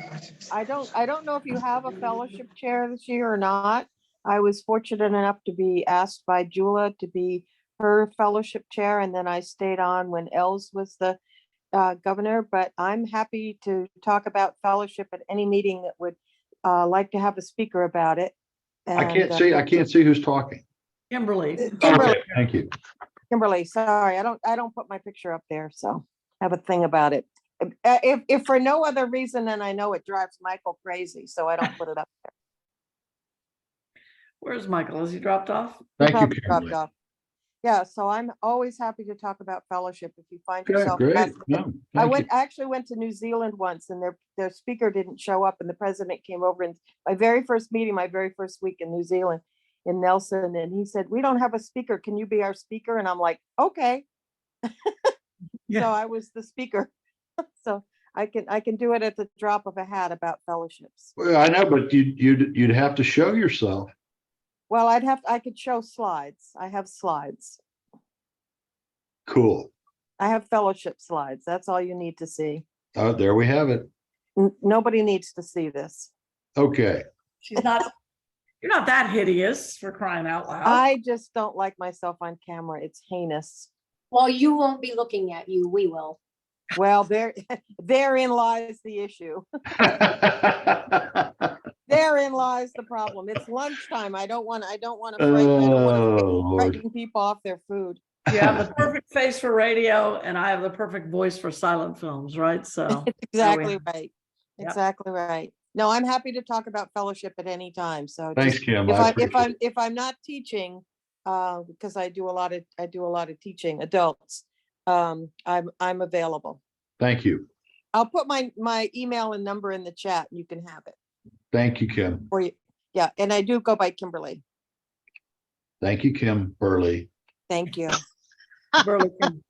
G: if you have a fellowship chair this year or not. I was fortunate enough to be asked by Jula to be her fellowship chair, and then I stayed on when Els was the governor, but I'm happy to talk about fellowship at any meeting that would like to have a speaker about it.
B: I can't see who's talking.
A: Kimberly.
G: Kimberly.
B: Okay, thank you.
G: Kimberly, sorry, I don't put my picture up there, so I have a thing about it. If for no other reason than I know it drives Michael crazy, so I don't put it up there.
A: Where's Michael? Has he dropped off?
G: He
B: Thank you,
G: probably dropped
B: Kimberly.
G: off. Yeah, so I'm always happy to talk about fellowship if you find
B: Okay,
G: yourself.
B: great.
G: asked.
B: No,
G: I
B: thank you.
G: actually went to New Zealand once, and their speaker didn't show up, and the president came over, and my very first meeting, my very first week in New Zealand, in Nelson, and he said, "We don't have a speaker. Can you be our speaker?" And I'm like, "Okay." So
A: Yeah.
G: I was the speaker. So I can do it at the drop of a hat about fellowships.
B: Well, I know, but you'd have to show yourself.
G: Well, I could show slides. I have slides.
B: Cool.
G: I have fellowship slides. That's all you need to see.
B: Oh, there we have it.
G: Nobody needs to see this.
B: Okay.
A: You're not that hideous, for crying out loud.
G: I just don't like myself on camera. It's heinous.
C: Well, you won't be looking at you. We will.
G: Well, therein lies the issue. Therein lies the problem. It's lunchtime. I don't want
B: Oh, Lord.
G: frighten people off their food.
A: You have the perfect face for radio, and I have the perfect voice for silent films, right? So
G: Exactly right.
A: Yep.
G: Exactly right. No, I'm happy to talk about fellowship at any time. So
B: Thanks,
G: just-
B: Kim.
G: if I'm not teaching, because I do a lot of teaching adults, I'm available.
B: Thank you.
G: I'll put my email and number in the chat. You can have it
B: Thank you, Kim.
G: for you. Yeah, and I do go by Kimberly.
B: Thank you, Kim Burley.
G: Thank you.
A: Burlington.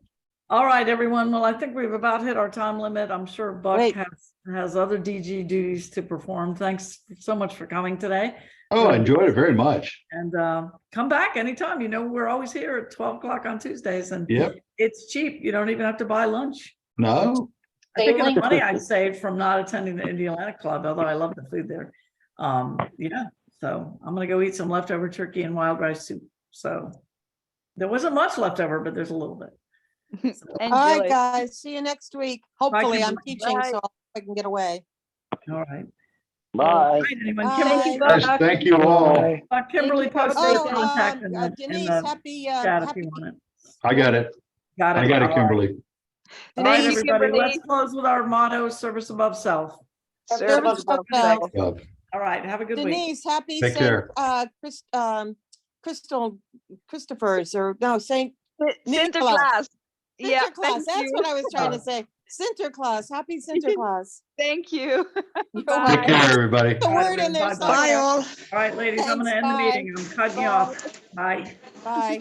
A: All right, everyone. Well, I think we've about hit our time limit. I'm sure Buck
G: Wait.
A: has has other DG duties to perform. Thanks so much for coming today.
B: Oh, I enjoyed it very much.
A: And come back anytime. You know, we're always here at 12 o'clock on Tuesdays, and
B: Yep.
A: it's cheap. You don't even have to buy lunch.
B: No,
A: I think of the
I: Daily.
A: money I saved from not attending the Indiana Club, although I love the food there. Yeah, so I'm gonna go eat some leftover turkey and wild rice soup. So there wasn't much left over, but there's a little bit.
G: All right,
E: Enjoy.
G: guys, see you next week. Hopefully, I'm
A: Kimberly.
G: teaching,
E: Bye.
G: so I can get away.
A: All right.
L: Bye.
A: All right, anyone?
G: Bye.
A: Kimberly,
B: yes, thank you all.
D: Bye.
A: Kimberly
E: Thank you. Have a
A: posted
E: great
G: Oh,
A: her contact in
G: Denise,
A: the
G: happy,
A: chat if
G: happy,
A: you want it.
B: I got it.
A: Got it.
B: I got it,
A: All right.
B: Kimberly.
A: All right,
E: Thank you,
A: everybody,
E: Kimberly.
A: let's close with our motto, service above self.
E: Service above
G: above
E: self.
A: All right, have a good week.
G: Denise, happy
B: Take
G: Saint,
B: care.
G: Christopher's, or no, Saint
E: Sinterklaas. Yeah,
G: Sinterklaas.
E: thank
G: That's
E: you.
G: what I was trying to say. Sinterklaas, happy Sinterklaas.
E: Thank you.
G: You're
B: Take
G: welcome.
B: care, everybody.
G: The word in there
A: Bye-bye.
G: somewhere.
N: Bye all.
A: All right, ladies, I'm gonna
G: Thanks,
A: end the
G: bye.
A: meeting. I'm cutting you off. Bye.
G: Bye.